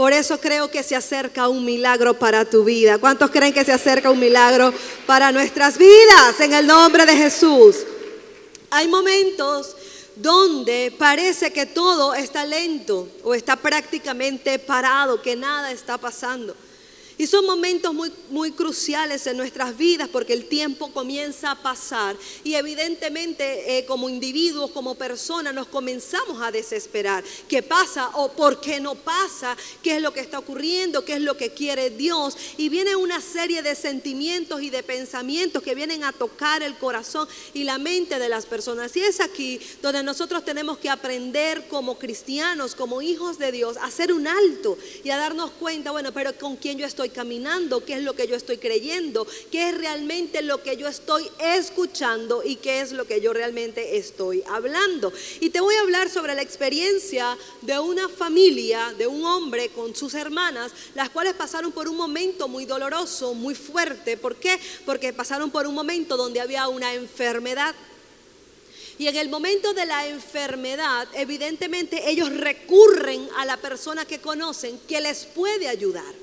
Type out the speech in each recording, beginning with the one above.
Por eso creo que se acerca un milagro para tu vida. ¿Cuántos creen que se acerca un milagro para nuestras vidas? En el nombre de Jesús. Hay momentos donde parece que todo está lento o está prácticamente parado, que nada está pasando. Y son momentos muy cruciales en nuestras vidas porque el tiempo comienza a pasar y evidentemente como individuos, como personas nos comenzamos a desesperar. ¿Qué pasa o por qué no pasa? ¿Qué es lo que está ocurriendo? ¿Qué es lo que quiere Dios? Y viene una serie de sentimientos y de pensamientos que vienen a tocar el corazón y la mente de las personas. Y es aquí donde nosotros tenemos que aprender como cristianos, como hijos de Dios, a hacer un alto y a darnos cuenta, bueno, pero ¿con quién yo estoy caminando? ¿Qué es lo que yo estoy creyendo? ¿Qué es realmente lo que yo estoy escuchando? ¿Y qué es lo que yo realmente estoy hablando? Y te voy a hablar sobre la experiencia de una familia, de un hombre con sus hermanas, las cuales pasaron por un momento muy doloroso, muy fuerte. ¿Por qué? Porque pasaron por un momento donde había una enfermedad. Y en el momento de la enfermedad, evidentemente ellos recurren a la persona que conocen que les puede ayudar.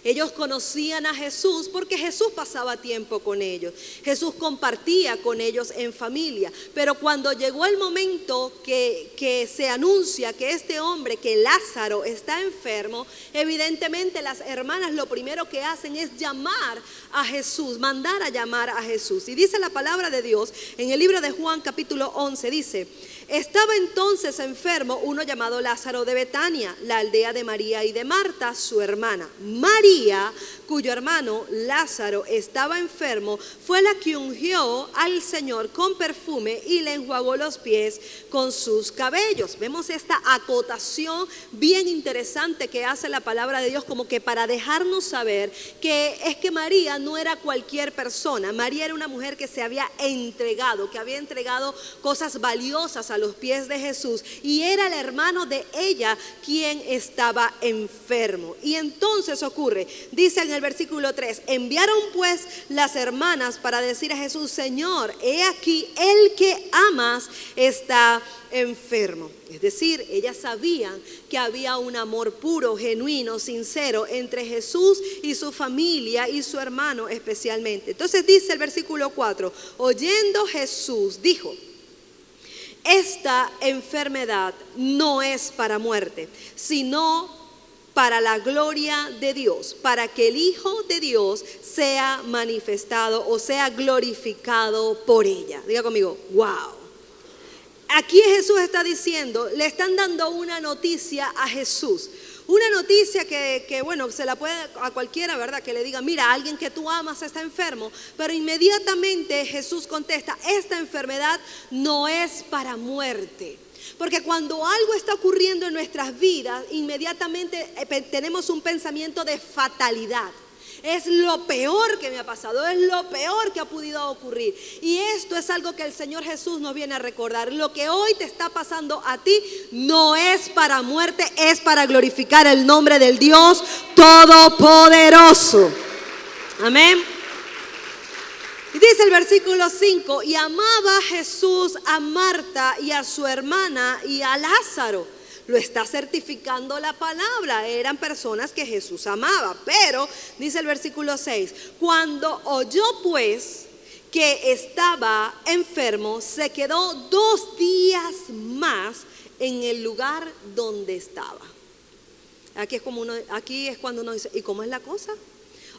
Ellos conocían a Jesús porque Jesús pasaba tiempo con ellos. Jesús compartía con ellos en familia. Pero cuando llegó el momento que se anuncia que este hombre, que Lázaro, está enfermo, evidentemente las hermanas lo primero que hacen es llamar a Jesús, mandar a llamar a Jesús. Y dice la palabra de Dios en el libro de Juan capítulo 11, dice: estaba entonces enfermo uno llamado Lázaro de Betania, la aldea de María y de Marta, su hermana. María, cuyo hermano Lázaro estaba enfermo, fue la que ungió al Señor con perfume y le enjuagó los pies con sus cabellos. Vemos esta acotación bien interesante que hace la palabra de Dios, como que para dejarnos saber que es que María no era cualquier persona. María era una mujer que se había entregado, que había entregado cosas valiosas a los pies de Jesús, y era el hermano de ella quien estaba enfermo. Y entonces ocurre, dice en el versículo 3, enviaron pues las hermanas para decir a Jesús: Señor, he aquí el que amas está enfermo. Es decir, ellas sabían que había un amor puro, genuino, sincero entre Jesús y su familia y su hermano especialmente. Entonces dice el versículo 4, oyendo Jesús dijo: esta enfermedad no es para muerte, sino para la gloria de Dios, para que el Hijo de Dios sea manifestado o sea glorificado por ella. Diga conmigo, wow. Aquí Jesús está diciendo, le están dando una noticia a Jesús. Una noticia que bueno, se la puede a cualquiera, ¿verdad? Que le diga: mira, alguien que tú amas está enfermo. Pero inmediatamente Jesús contesta: esta enfermedad no es para muerte. Porque cuando algo está ocurriendo en nuestras vidas, inmediatamente tenemos un pensamiento de fatalidad. Es lo peor que me ha pasado, es lo peor que ha podido ocurrir. Y esto es algo que el Señor Jesús nos viene a recordar. Lo que hoy te está pasando a ti no es para muerte, es para glorificar el nombre del Dios Todopoderoso. Amén. Y dice el versículo 5, y amaba Jesús a Marta y a su hermana y a Lázaro. Lo está certificando la palabra. Eran personas que Jesús amaba. Pero, dice el versículo 6, cuando oyó pues que estaba enfermo, se quedó 2 días más en el lugar donde estaba. Aquí es cuando uno dice: ¿y cómo es la cosa?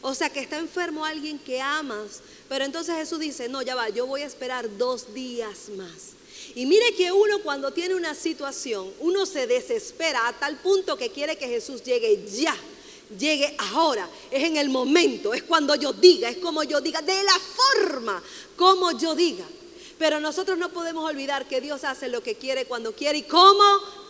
O sea, que está enfermo alguien que amas. Pero entonces Jesús dice: no, ya va, yo voy a esperar 2 días más. Y mire que uno, cuando tiene una situación, uno se desespera a tal punto que quiere que Jesús llegue ya, llegue ahora, es en el momento, es cuando yo diga, es como yo diga, de la forma como yo diga. Pero nosotros no podemos olvidar que Dios hace lo que quiere, cuando quiere y como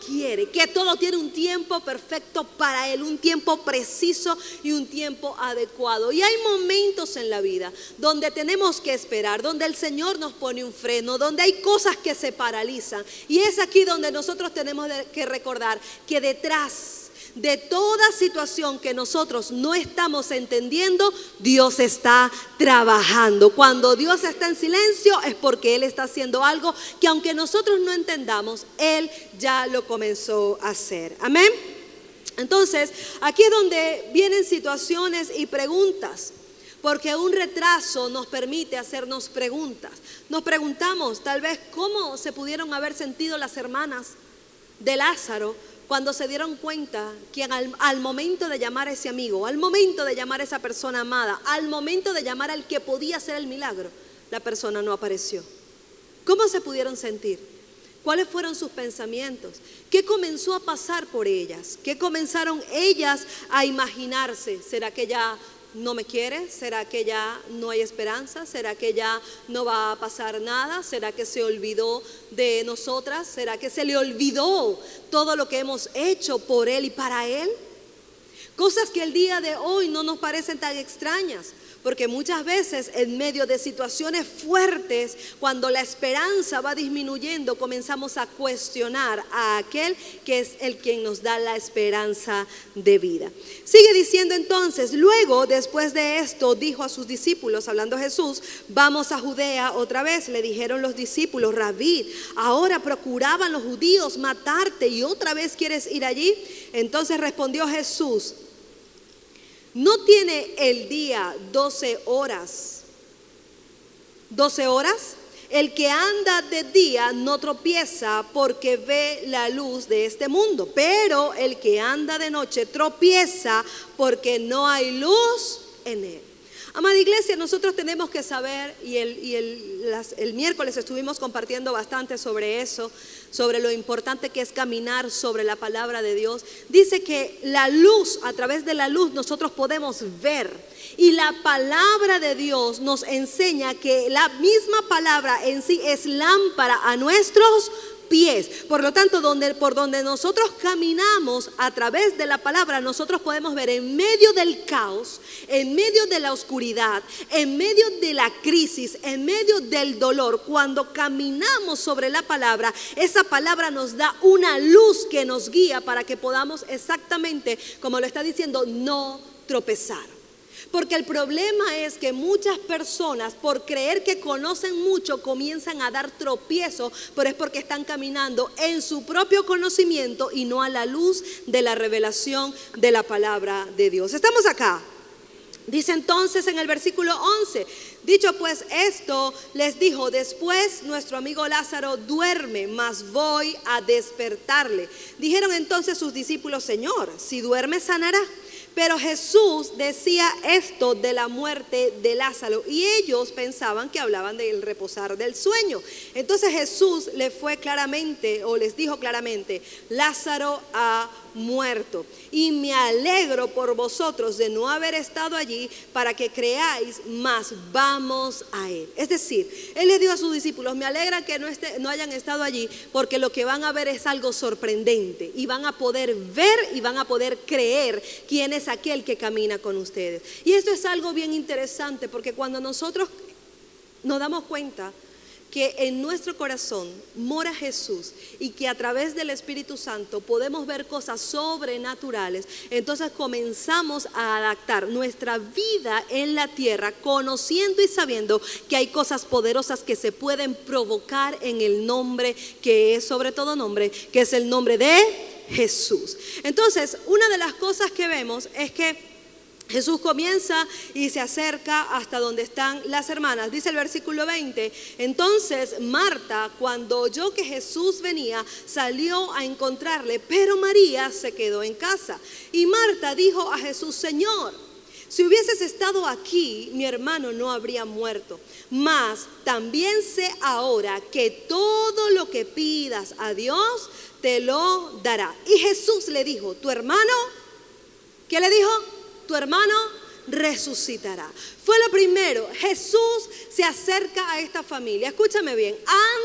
quiere, que todo tiene un tiempo perfecto para Él, un tiempo preciso y un tiempo adecuado. Y hay momentos en la vida donde tenemos que esperar, donde el Señor nos pone un freno, donde hay cosas que se paralizan. Y es aquí donde nosotros tenemos que recordar que detrás de toda situación que nosotros no estamos entendiendo, Dios está trabajando. Cuando Dios está en silencio es porque Él está haciendo algo que, aunque nosotros no entendamos, Él ya lo comenzó a hacer. Amén. Entonces, aquí es donde vienen situaciones y preguntas, porque un retraso nos permite hacernos preguntas. Nos preguntamos tal vez cómo se pudieron haber sentido las hermanas de Lázaro cuando se dieron cuenta que al momento de llamar a ese amigo, al momento de llamar a esa persona amada, al momento de llamar al que podía hacer el milagro, la persona no apareció. ¿Cómo se pudieron sentir? ¿Cuáles fueron sus pensamientos? ¿Qué comenzó a pasar por ellas? ¿Qué comenzaron ellas a imaginarse? ¿Será que ya no me quiere? ¿Será que ya no hay esperanza? ¿Será que ya no va a pasar nada? ¿Será que se olvidó de nosotras? ¿Será que se le olvidó todo lo que hemos hecho por él y para él? Cosas que el día de hoy no nos parecen tan extrañas, porque muchas veces en medio de situaciones fuertes, cuando la esperanza va disminuyendo, comenzamos a cuestionar a aquel que es el quien nos da la esperanza de vida. Sigue diciendo entonces, luego después de esto dijo a sus discípulos, hablando Jesús, vamos a Judea otra vez. Le dijeron los discípulos, Rabí, ahora procuraban los judíos matarte y otra vez quieres ir allí. Entonces respondió Jesús, ¿no tiene el día 12 horas? ¿12 horas? El que anda de día no tropieza porque ve la luz de este mundo, pero el que anda de noche tropieza porque no hay luz en él. Amada iglesia, nosotros tenemos que saber, y el miércoles estuvimos compartiendo bastante sobre eso, sobre lo importante que es caminar sobre la palabra de Dios. Dice que la luz, a través de la luz nosotros podemos ver, y la palabra de Dios nos enseña que la misma palabra en sí es lámpara a nuestros pies. Por lo tanto, por donde nosotros caminamos a través de la palabra, nosotros podemos ver en medio del caos, en medio de la oscuridad, en medio de la crisis, en medio del dolor. Cuando caminamos sobre la palabra, esa palabra nos da una luz que nos guía para que podamos exactamente, como lo está diciendo, no tropezar. Porque el problema es que muchas personas, por creer que conocen mucho, comienzan a dar tropiezo, pero es porque están caminando en su propio conocimiento y no a la luz de la revelación de la palabra de Dios. ¿Estamos acá? Dice entonces en el versículo 11, dicho pues esto, les dijo, después nuestro amigo Lázaro duerme, mas voy a despertarle. Dijeron entonces sus discípulos, Señor, si duerme sanará. Pero Jesús decía esto de la muerte de Lázaro y ellos pensaban que hablaban del reposar del sueño. Entonces Jesús les dijo claramente, Lázaro ha muerto y me alegro por vosotros de no haber estado allí para que creáis, mas vamos a él. Es decir, él les dijo a sus discípulos, me alegra que no hayan estado allí, porque lo que van a ver es algo sorprendente y van a poder ver y van a poder creer quién es aquel que camina con ustedes. Y esto es algo bien interesante, porque cuando nosotros nos damos cuenta que en nuestro corazón mora Jesús y que a través del Espíritu Santo podemos ver cosas sobrenaturales, entonces comenzamos a adaptar nuestra vida en la tierra, conociendo y sabiendo que hay cosas poderosas que se pueden provocar en el nombre que es sobre todo nombre, que es el nombre de Jesús. Entonces, una de las cosas que vemos es que Jesús comienza y se acerca hasta donde están las hermanas. Dice el versículo 20, entonces Marta, cuando oyó que Jesús venía, salió a encontrarle, pero María se quedó en casa. Y Marta dijo a Jesús, Señor, si hubieses estado aquí, mi hermano no habría muerto. Mas también sé ahora que todo lo que pidas a Dios, te lo dará. Y Jesús le dijo, tu hermano, ¿qué le dijo? Tu hermano resucitará. Fue lo primero. Jesús se acerca a esta familia. Escúchame bien,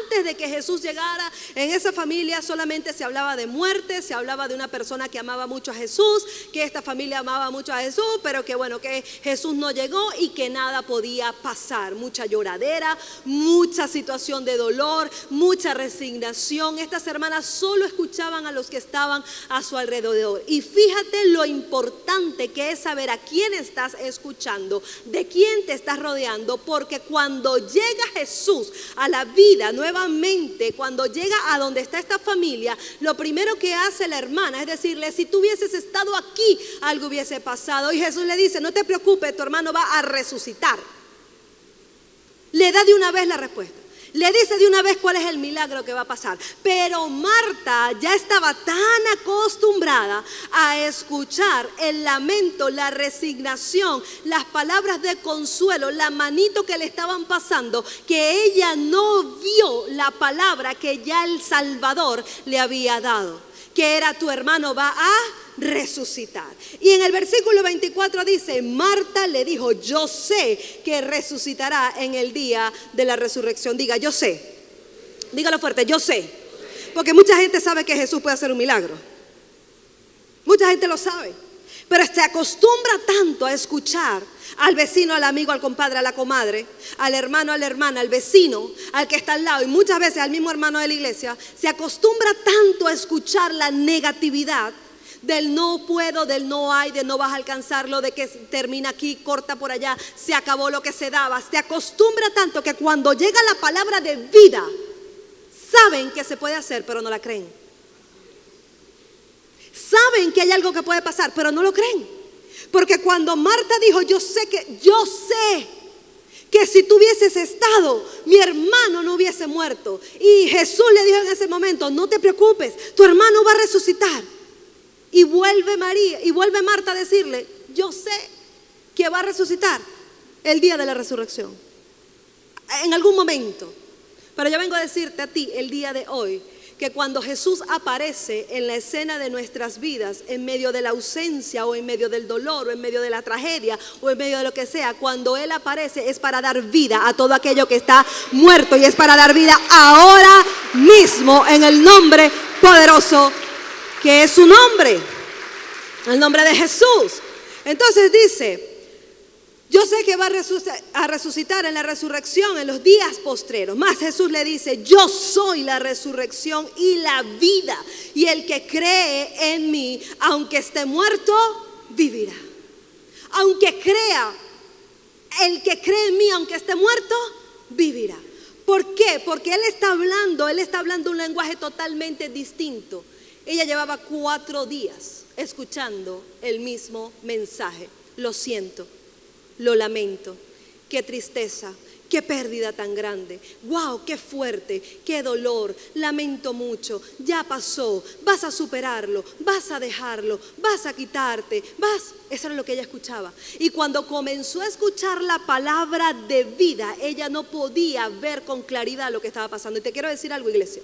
antes de que Jesús llegara, en esa familia solamente se hablaba de muerte, se hablaba de una persona que amaba mucho a Jesús, que esta familia amaba mucho a Jesús, pero que bueno, que Jesús no llegó y que nada podía pasar. Mucha lloradera, mucha situación de dolor, mucha resignación. Estas hermanas solo escuchaban a los que estaban a su alrededor. Y fíjate lo importante que es saber a quién estás estás escuchando, de quién te estás rodeando, porque cuando llega Jesús a la vida nuevamente, cuando llega a donde está esta familia, lo primero que hace la hermana es decirle: si tú hubieses estado aquí, algo hubiese pasado. Y Jesús le dice: no te preocupes, tu hermano va a resucitar. Le da de una vez la respuesta. Le dice de una vez cuál es el milagro que va a pasar. Pero Marta ya estaba tan acostumbrada a escuchar el lamento, la resignación, las palabras de consuelo, la manito que le estaban pasando, que ella no vio la palabra que ya el Salvador le había dado, que era: tu hermano va a resucitar. Y en el versículo 24 dice: Marta le dijo: yo sé que resucitará en el día de la resurrección. Diga: yo sé. Dígalo fuerte: yo sé. Porque mucha gente sabe que Jesús puede hacer un milagro. Mucha gente lo sabe, pero se acostumbra tanto a escuchar al vecino, al amigo, al compadre, a la comadre, al hermano, a la hermana, al vecino, al que está al lado, y muchas veces al mismo hermano de la iglesia. Se acostumbra tanto a escuchar la negatividad del no puedo, del no hay, de no vas a alcanzarlo, de que termina aquí, corta por allá, se acabó lo que se daba. Se acostumbra tanto que cuando llega la palabra de vida, saben que se puede hacer, pero no la creen. Saben que hay algo que puede pasar, pero no lo creen. Porque cuando Marta dijo: yo sé que si tú hubieses estado, mi hermano no hubiese muerto. Y Jesús le dijo en ese momento: no te preocupes, tu hermano va a resucitar. Y vuelve Marta a decirle: yo sé que va a resucitar el día de la resurrección, en algún momento. Pero yo vengo a decirte a ti el día de hoy que cuando Jesús aparece en la escena de nuestras vidas, en medio de la ausencia o en medio del dolor o en medio de la tragedia o en medio de lo que sea, cuando Él aparece es para dar vida a todo aquello que está muerto, y es para dar vida ahora mismo en el nombre poderoso que es su nombre, el nombre de Jesús. Entonces dice: yo sé que va a resucitar en la resurrección en los días postreros. Más Jesús le dice: yo soy la resurrección y la vida, y el que cree en mí, aunque esté muerto, vivirá. Aunque crea, el que cree en mí, aunque esté muerto, vivirá. ¿Por qué? Porque Él está hablando un lenguaje totalmente distinto. Ella llevaba 4 días escuchando el mismo mensaje. Lo siento, lo lamento, qué tristeza, qué pérdida tan grande. Wow, qué fuerte, qué dolor, lamento mucho, ya pasó, vas a superarlo, vas a dejarlo, vas a quitarte, Eso era lo que ella escuchaba. Y cuando comenzó a escuchar la palabra de vida, ella no podía ver con claridad lo que estaba pasando. Y te quiero decir algo, iglesia: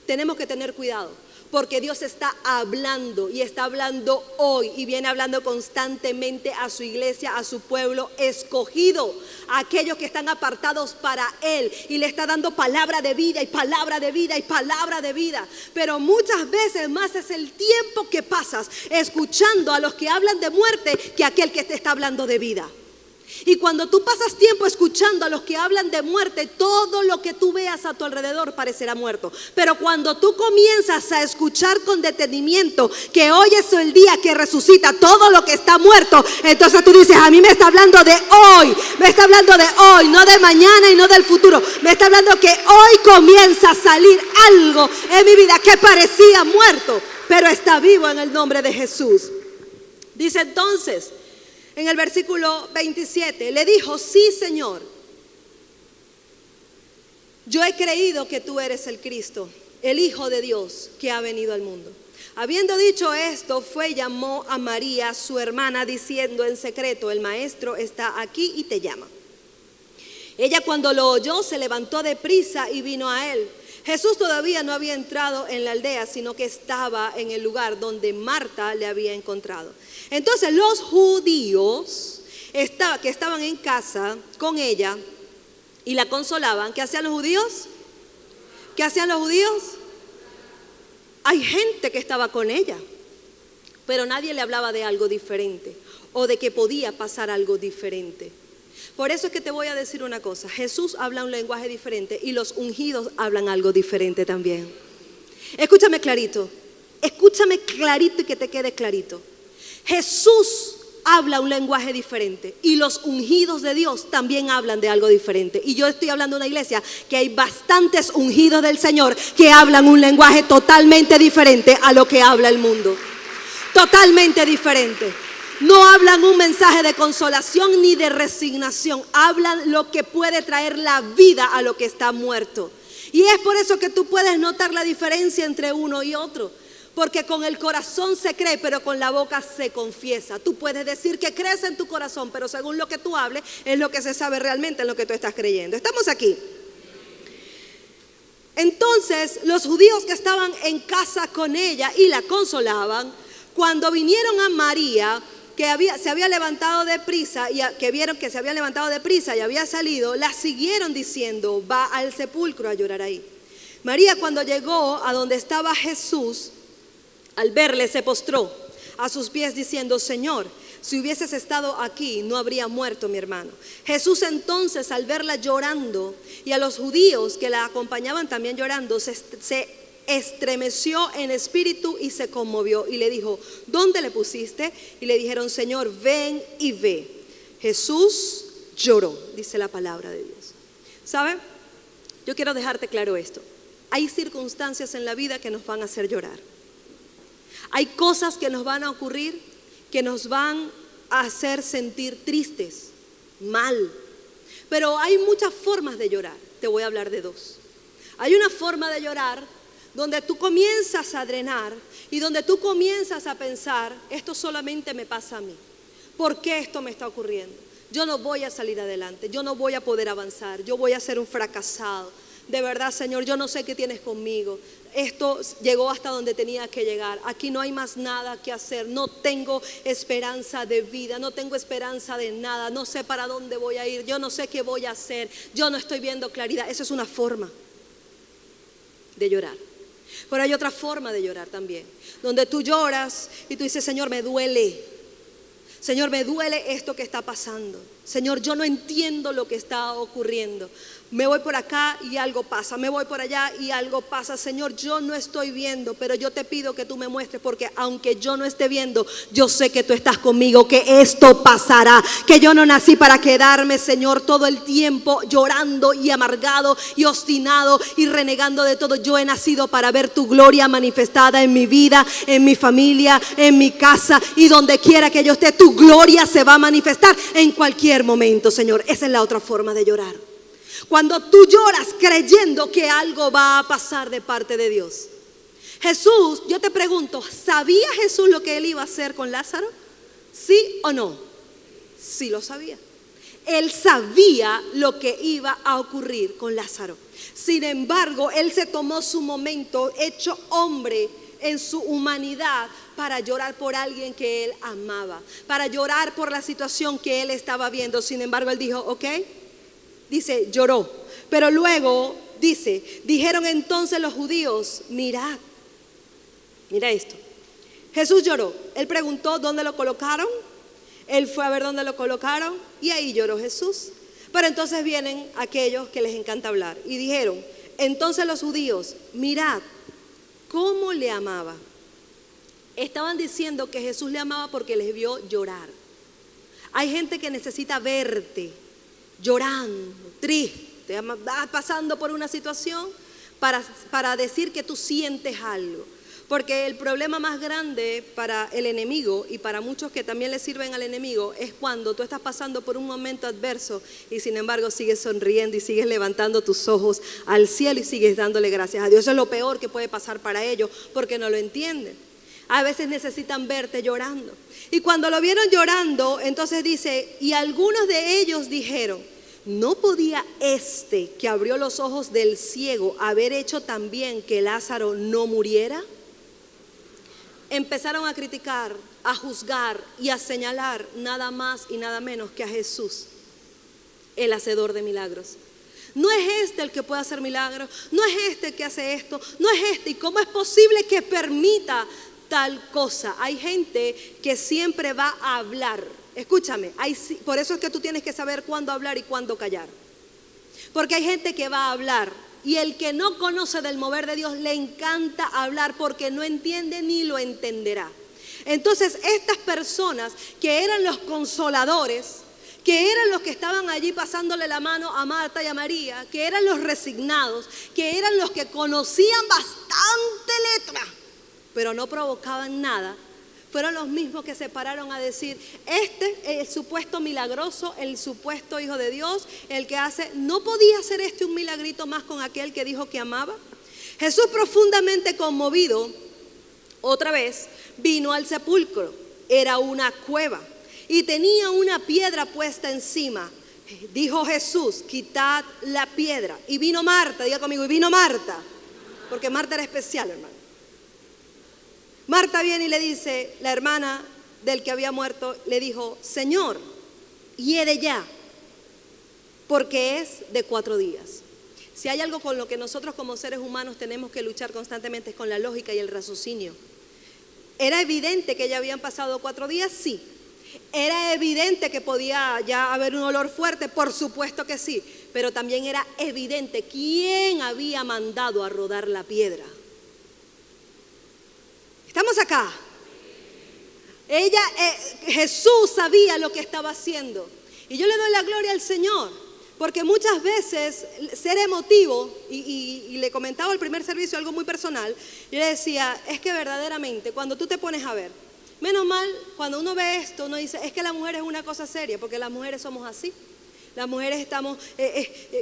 tenemos que tener cuidado, porque Dios está hablando, y está hablando hoy, y viene hablando constantemente a su iglesia, a su pueblo escogido, a aquellos que están apartados para Él, y le está dando palabra de vida y palabra de vida y palabra de vida. Pero muchas veces más es el tiempo que pasas escuchando a los que hablan de muerte que aquel que te está hablando de vida. Y cuando tú pasas tiempo escuchando a los que hablan de muerte, todo lo que tú veas a tu alrededor parecerá muerto. Pero cuando tú comienzas a escuchar con detenimiento que hoy es el día que resucita todo lo que está muerto, entonces tú dices: a mí me está hablando de hoy, me está hablando de hoy, no de mañana y no del futuro. Me está hablando que hoy comienza a salir algo en mi vida que parecía muerto, pero está vivo en el nombre de Jesús. Dice entonces en el versículo 27, le dijo: sí, Señor, yo he creído que tú eres el Cristo, el Hijo de Dios que ha venido al mundo. Habiendo dicho esto, fue y llamó a María, su hermana, diciendo en secreto: el maestro está aquí y te llama. Ella, cuando lo oyó, se levantó deprisa y vino a él. Jesús todavía no había entrado en la aldea, sino que estaba en el lugar donde Marta le había encontrado. Entonces los judíos que estaban en casa con ella y la consolaban, ¿qué hacían los judíos? ¿Qué hacían los judíos? Hay gente que estaba con ella, pero nadie le hablaba de algo diferente o de que podía pasar algo diferente. Por eso es que te voy a decir una cosa: Jesús habla un lenguaje diferente y los ungidos hablan algo diferente también. Escúchame clarito y que te quede clarito. Jesús habla un lenguaje diferente y los ungidos de Dios también hablan de algo diferente. Y yo estoy hablando de una iglesia que hay bastantes ungidos del Señor que hablan un lenguaje totalmente diferente a lo que habla el mundo. Totalmente diferente. No hablan un mensaje de consolación ni de resignación. Hablan lo que puede traer la vida a lo que está muerto. Y es por eso que tú puedes notar la diferencia entre uno y otro. Porque con el corazón se cree, pero con la boca se confiesa. Tú puedes decir que crees en tu corazón, pero según lo que tú hables, es lo que se sabe realmente en lo que tú estás creyendo. ¿Estamos aquí? Entonces, los judíos que estaban en casa con ella y la consolaban, cuando vinieron a María, que se había levantado deprisa, y que vieron que se había levantado deprisa y había salido, la siguieron diciendo, va al sepulcro a llorar ahí. María, cuando llegó a donde estaba Jesús, al verle se postró a sus pies diciendo, Señor, si hubieses estado aquí no habría muerto mi hermano. Jesús entonces, al verla llorando y a los judíos que la acompañaban también llorando, se estremeció en espíritu y se conmovió y le dijo, ¿dónde le pusiste? Y le dijeron, Señor, ven y ve. Jesús lloró, dice la palabra de Dios. ¿Sabe? Yo quiero dejarte claro esto. Hay circunstancias en la vida que nos van a hacer llorar. Hay cosas que nos van a ocurrir que nos van a hacer sentir tristes, mal. Pero hay muchas formas de llorar. Te voy a hablar de dos. Hay una forma de llorar donde tú comienzas a drenar y donde tú comienzas a pensar, esto solamente me pasa a mí. ¿Por qué esto me está ocurriendo? Yo no voy a salir adelante, yo no voy a poder avanzar, yo voy a ser un fracasado. De verdad, Señor, yo no sé qué tienes conmigo. Esto llegó hasta donde tenía que llegar. Aquí no hay más nada que hacer. No tengo esperanza de vida, no tengo esperanza de nada. No sé para dónde voy a ir, yo no sé qué voy a hacer. Yo no estoy viendo claridad. Eso es una forma de llorar. Pero hay otra forma de llorar también, donde tú lloras y tú dices, Señor, me duele. Señor, me duele esto que está pasando. Señor, yo no entiendo lo que está ocurriendo. Me voy por acá y algo pasa, me voy por allá y algo pasa. Señor, yo no estoy viendo, pero yo te pido que tú me muestres, porque aunque yo no esté viendo, yo sé que tú estás conmigo, que esto pasará, que yo no nací para quedarme, Señor, todo el tiempo llorando y amargado y obstinado y renegando de todo. Yo he nacido para ver tu gloria manifestada en mi vida, en mi familia, en mi casa y donde quiera que yo esté. Tu gloria se va a manifestar en cualquier momento, Señor. Esa es la otra forma de llorar. Cuando tú lloras creyendo que algo va a pasar de parte de Dios. Jesús, yo te pregunto, ¿sabía Jesús lo que él iba a hacer con Lázaro? ¿Sí o no? Sí lo sabía. Él sabía lo que iba a ocurrir con Lázaro. Sin embargo, él se tomó su momento, hecho hombre en su humanidad, para llorar por alguien que él amaba, para llorar por la situación que él estaba viendo. Sin embargo, él dijo, ok. Dice, lloró. Pero luego dice, dijeron entonces los judíos, mirad, mira esto. Jesús lloró. Él preguntó dónde lo colocaron. Él fue a ver dónde lo colocaron y ahí lloró Jesús. Pero entonces vienen aquellos que les encanta hablar y dijeron, entonces los judíos, mirad cómo le amaba. Estaban diciendo que Jesús le amaba porque les vio llorar. Hay gente que necesita verte llorando, triste, pasando por una situación para decir que tú sientes algo. Porque el problema más grande para el enemigo y para muchos que también le sirven al enemigo es cuando tú estás pasando por un momento adverso y sin embargo sigues sonriendo y sigues levantando tus ojos al cielo y sigues dándole gracias a Dios. Eso es lo peor que puede pasar para ellos porque no lo entienden. A veces necesitan verte llorando. Y cuando lo vieron llorando, entonces dice, y algunos de ellos dijeron, ¿no podía este que abrió los ojos del ciego haber hecho también que Lázaro no muriera? Empezaron a criticar, a juzgar y a señalar nada más y nada menos que a Jesús, el hacedor de milagros. No es este el que puede hacer milagros, no es este el que hace esto, no es este. ¿Y cómo es posible que permita tal cosa? Hay gente que siempre va a hablar. Escúchame, por eso es que tú tienes que saber cuándo hablar y cuándo callar. Porque hay gente que va a hablar y el que no conoce del mover de Dios le encanta hablar porque no entiende ni lo entenderá. Entonces estas personas que eran los consoladores, que eran los que estaban allí pasándole la mano a Marta y a María, que eran los resignados, que eran los que conocían bastante letra, pero no provocaban nada, fueron los mismos que se pararon a decir, el supuesto milagroso, el supuesto hijo de Dios, el que hace, ¿no podía hacer un milagrito más con aquel que dijo que amaba? Jesús, profundamente conmovido, otra vez vino al sepulcro. Era una cueva y tenía una piedra puesta encima. Dijo Jesús, quitad la piedra. Y vino Marta, diga conmigo, y vino Marta, porque Marta era especial, hermano. Marta viene y le dice, la hermana del que había muerto, le dijo, Señor, hiere ya, porque es de 4 días. Si hay algo con lo que nosotros como seres humanos tenemos que luchar constantemente es con la lógica y el raciocinio. ¿Era evidente que ya habían pasado 4 días? Sí. ¿Era evidente que podía ya haber un olor fuerte? Por supuesto que sí. Pero también era evidente quién había mandado a rodar la piedra. ¿Estamos acá? Jesús sabía lo que estaba haciendo. Y yo le doy la gloria al Señor, porque muchas veces ser emotivo, y le comentaba al primer servicio algo muy personal, yo le decía, es que verdaderamente cuando tú te pones a ver, menos mal, cuando uno ve esto, uno dice, es que la mujer es una cosa seria, porque las mujeres somos así. Las mujeres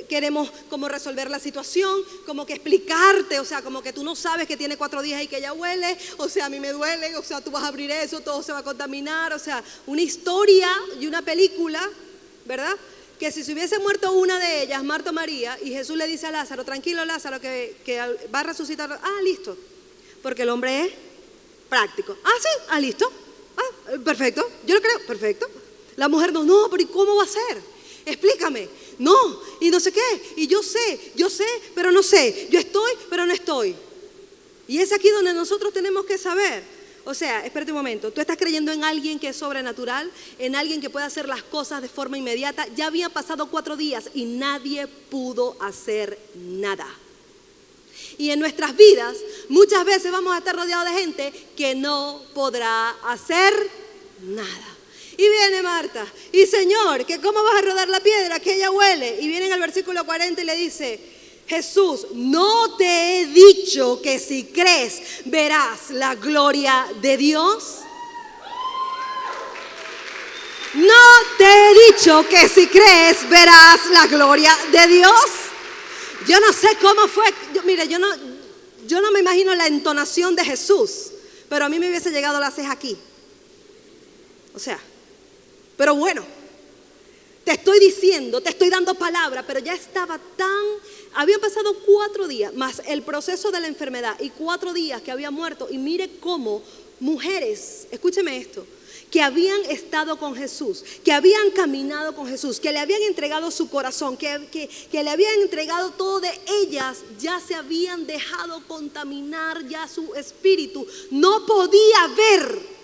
queremos como resolver la situación, como que explicarte, o sea, como que tú no sabes que tiene 4 días y que ella huele, o sea, a mí me duele, o sea, tú vas a abrir eso, todo se va a contaminar, o sea, una historia y una película, ¿verdad? Que si se hubiese muerto una de ellas, Marta o María, y Jesús le dice a Lázaro, tranquilo Lázaro, que va a resucitar, listo, porque el hombre es práctico. Sí, listo, perfecto, yo lo creo, perfecto. La mujer no, pero ¿y cómo va a ser? Explícame, no, y no sé qué, y yo sé, pero no sé, yo estoy, pero no estoy. Y es aquí donde nosotros tenemos que saber, o sea, espérate un momento, tú estás creyendo en alguien que es sobrenatural, en alguien que puede hacer las cosas de forma inmediata. Ya habían pasado 4 días y nadie pudo hacer nada. Y en nuestras vidas muchas veces vamos a estar rodeados de gente que no podrá hacer nada. Y viene Marta, y Señor, ¿que cómo vas a rodar la piedra? Que ella huele. Y viene en el versículo 40 y le dice, Jesús, ¿no te he dicho que si crees verás la gloria de Dios? ¿No te he dicho que si crees verás la gloria de Dios? Yo no sé cómo fue, yo no me imagino la entonación de Jesús, pero a mí me hubiese llegado la ceja aquí. O sea, pero bueno, te estoy diciendo, te estoy dando palabra, pero ya estaba habían pasado 4 días, más el proceso de la enfermedad y 4 días que había muerto. Y mire cómo mujeres, escúcheme esto, que habían estado con Jesús, que habían caminado con Jesús, que le habían entregado su corazón, que le habían entregado todo de ellas, ya se habían dejado contaminar ya su espíritu. No podía ver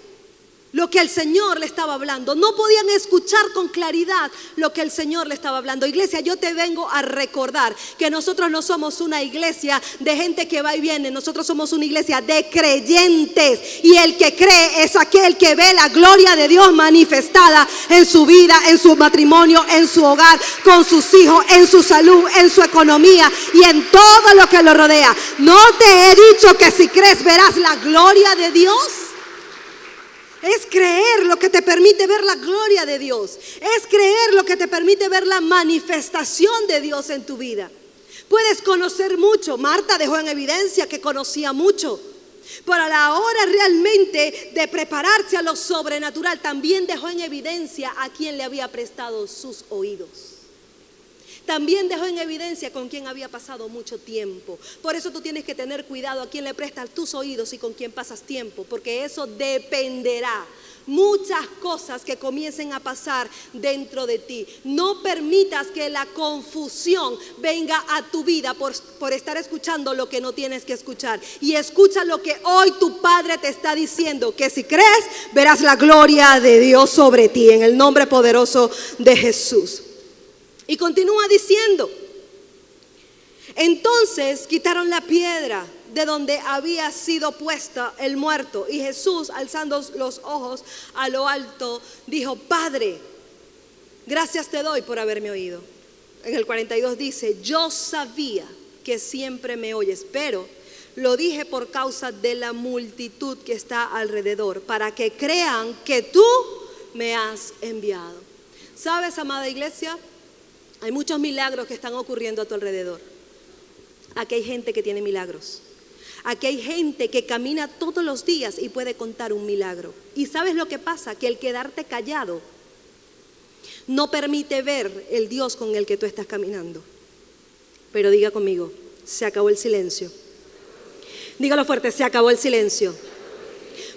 lo que el Señor le estaba hablando. No podían escuchar con claridad lo que el Señor le estaba hablando. Iglesia, yo te vengo a recordar que nosotros no somos una iglesia de gente que va y viene. Nosotros somos una iglesia de creyentes. Y el que cree es aquel que ve la gloria de Dios manifestada en su vida, en su matrimonio, en su hogar, con sus hijos, en su salud, en su economía y en todo lo que lo rodea. ¿No te he dicho que si crees verás la gloria de Dios? Es creer lo que te permite ver la gloria de Dios. Es creer lo que te permite ver la manifestación de Dios en tu vida. Puedes conocer mucho. Marta dejó en evidencia que conocía mucho. Pero a la hora realmente de prepararse a lo sobrenatural, también dejó en evidencia a quien le había prestado sus oídos. También dejó en evidencia con quien había pasado mucho tiempo. Por eso tú tienes que tener cuidado a quién le prestas tus oídos y con quién pasas tiempo, porque eso dependerá muchas cosas que comiencen a pasar dentro de ti. No permitas que la confusión venga a tu vida por estar escuchando lo que no tienes que escuchar. Y escucha lo que hoy tu Padre te está diciendo, que si crees verás la gloria de Dios sobre ti, en el nombre poderoso de Jesús. Y continúa diciendo, entonces quitaron la piedra de donde había sido puesto el muerto. Y Jesús, alzando los ojos a lo alto, dijo: Padre, gracias te doy por haberme oído. En el 42 dice: yo sabía que siempre me oyes, pero lo dije por causa de la multitud que está alrededor, para que crean que tú me has enviado. ¿Sabes, amada iglesia? Hay muchos milagros que están ocurriendo a tu alrededor. Aquí hay gente que tiene milagros. Aquí hay gente que camina todos los días y puede contar un milagro. ¿Y sabes lo que pasa? Que el quedarte callado no permite ver el Dios con el que tú estás caminando. Pero diga conmigo: se acabó el silencio. Dígalo fuerte: se acabó el silencio.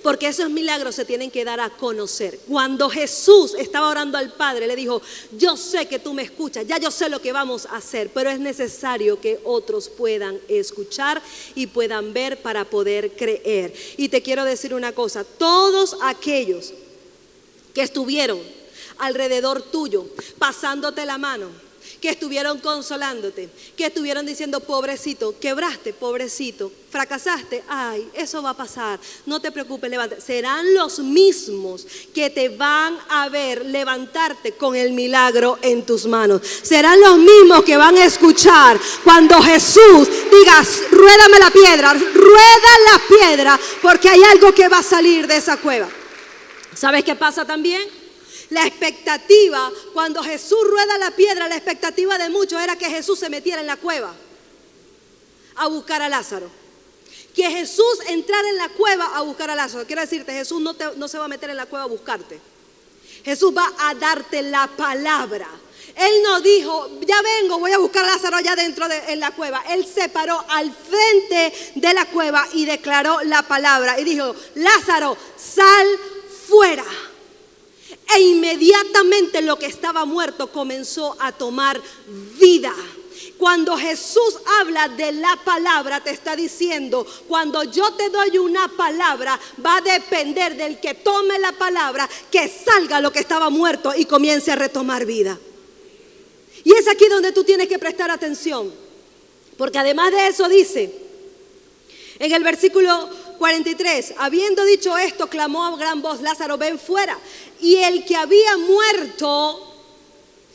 Porque esos milagros se tienen que dar a conocer. Cuando Jesús estaba orando al Padre, le dijo: yo sé que tú me escuchas, ya yo sé lo que vamos a hacer, pero es necesario que otros puedan escuchar y puedan ver para poder creer. Y te quiero decir una cosa: todos aquellos que estuvieron alrededor tuyo, pasándote la mano, que estuvieron consolándote, que estuvieron diciendo: pobrecito, quebraste, pobrecito, fracasaste, ay, eso va a pasar, no te preocupes, levántate. Serán los mismos que te van a ver levantarte con el milagro en tus manos. Serán los mismos que van a escuchar cuando Jesús diga: ruédame la piedra, rueda la piedra, porque hay algo que va a salir de esa cueva. ¿Sabes qué pasa también? La expectativa, cuando Jesús rueda la piedra, la expectativa de muchos era que Jesús se metiera en la cueva a buscar a Lázaro. Que Jesús entrara en la cueva a buscar a Lázaro. Quiero decirte, Jesús no se va a meter en la cueva a buscarte. Jesús va a darte la palabra. Él no dijo: ya vengo, voy a buscar a Lázaro allá dentro en la cueva. Él se paró al frente de la cueva y declaró la palabra y dijo: Lázaro, sal fuera. E inmediatamente lo que estaba muerto comenzó a tomar vida. Cuando Jesús habla de la palabra, te está diciendo: cuando yo te doy una palabra, va a depender del que tome la palabra, que salga lo que estaba muerto y comience a retomar vida. Y es aquí donde tú tienes que prestar atención, porque además de eso dice en el versículo 43: habiendo dicho esto, clamó a gran voz: Lázaro, ven fuera. Y el que había muerto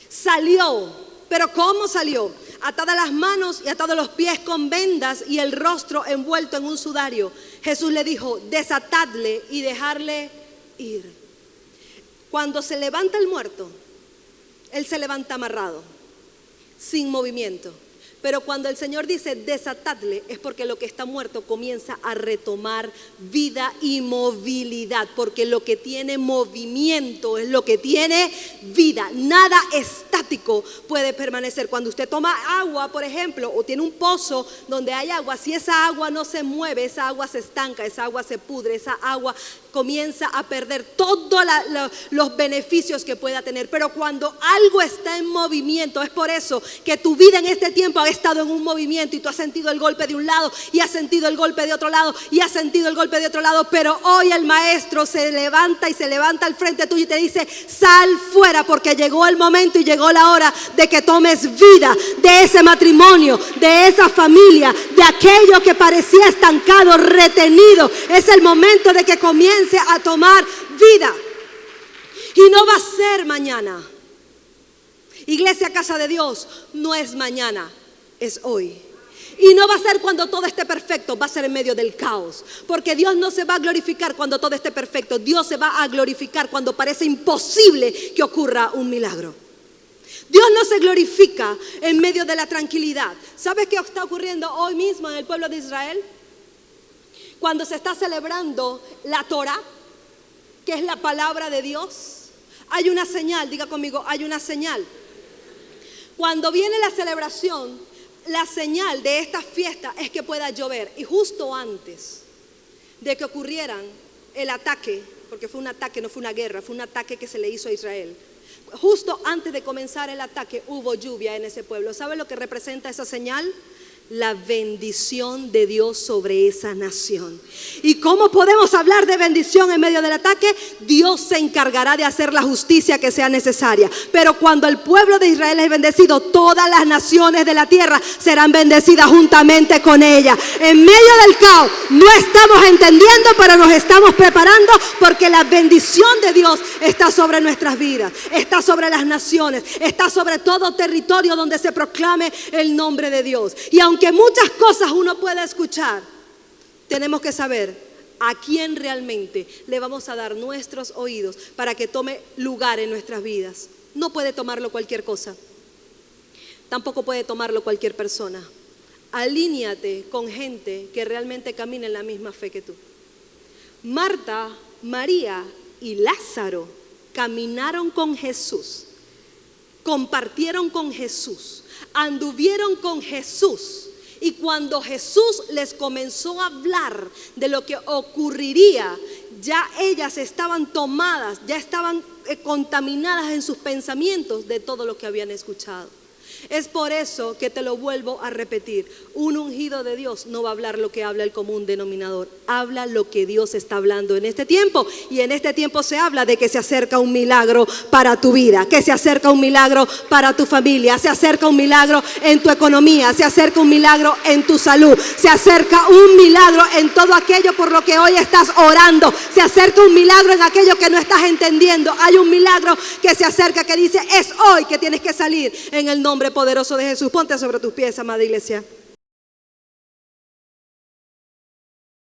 salió. ¿Pero cómo salió? Atadas las manos y atados los pies con vendas y el rostro envuelto en un sudario. Jesús le dijo: desatadle y dejarle ir. Cuando se levanta el muerto, él se levanta amarrado, sin movimiento. Pero cuando el Señor dice desatadle, es porque lo que está muerto comienza a retomar vida y movilidad. Porque lo que tiene movimiento es lo que tiene vida. Nada estático puede permanecer. Cuando usted toma agua, por ejemplo, o tiene un pozo donde hay agua, si esa agua no se mueve, esa agua se estanca, esa agua se pudre, esa agua comienza a perder todos los beneficios que pueda tener. Pero cuando algo está en movimiento, es por eso que tu vida en este tiempo ha estado en un movimiento y tú has sentido el golpe de un lado y has sentido el golpe de otro lado y has sentido el golpe de otro lado. Pero hoy el maestro se levanta y se levanta al frente tuyo y te dice: sal fuera, porque llegó el momento y llegó la hora de que tomes vida de ese matrimonio, de esa familia, de aquello que parecía estancado, retenido. Es el momento de que comience a tomar vida. Y no va a ser mañana. Iglesia Casa de Dios, no es mañana, es hoy. Y no va a ser cuando todo esté perfecto, va a ser en medio del caos. Porque Dios no se va a glorificar cuando todo esté perfecto. Dios se va a glorificar cuando parece imposible que ocurra un milagro. Dios no se glorifica en medio de la tranquilidad. ¿Sabes qué está ocurriendo hoy mismo en el pueblo de Israel? Cuando se está celebrando la Torah, que es la palabra de Dios, hay una señal. Diga conmigo: hay una señal. Cuando viene la celebración, la señal de esta fiesta es que pueda llover. Y justo antes de que ocurrieran el ataque, porque fue un ataque, no fue una guerra, fue un ataque que se le hizo a Israel. Justo antes de comenzar el ataque hubo lluvia en ese pueblo. ¿Sabe lo que representa esa señal? la bendición de Dios sobre esa nación. ¿Y cómo podemos hablar de bendición en medio del ataque? Dios se encargará de hacer la justicia que sea necesaria. Pero cuando el pueblo de Israel es bendecido, todas las naciones de la tierra serán bendecidas juntamente con ella. En medio del caos no estamos entendiendo, pero nos estamos preparando, porque la bendición de Dios está sobre nuestras vidas, está sobre las naciones, está sobre todo territorio donde se proclame el nombre de Dios. Y aunque muchas cosas uno puede escuchar, tenemos que saber a quién realmente le vamos a dar nuestros oídos para que tome lugar en nuestras vidas. No puede tomarlo cualquier cosa, tampoco puede tomarlo cualquier persona. Alíñate con gente que realmente camina en la misma fe que tú. Marta, María y Lázaro caminaron con Jesús, compartieron con Jesús, anduvieron con Jesús. Y cuando Jesús les comenzó a hablar de lo que ocurriría, ya ellas estaban tomadas, ya estaban contaminadas en sus pensamientos de todo lo que habían escuchado. Es por eso que te lo vuelvo a repetir: un ungido de Dios no va a hablar lo que habla el común denominador, habla lo que Dios está hablando en este tiempo. Y en este tiempo se habla de que se acerca un milagro para tu vida, que se acerca un milagro para tu familia, se acerca un milagro en tu economía, se acerca un milagro en tu salud, se acerca un milagro en todo aquello por lo que hoy estás orando, se acerca un milagro en aquello que no estás entendiendo. Hay un milagro que se acerca, que dice: es hoy que tienes que salir en el nombre poderoso de Jesús. Ponte sobre tus pies, amada iglesia.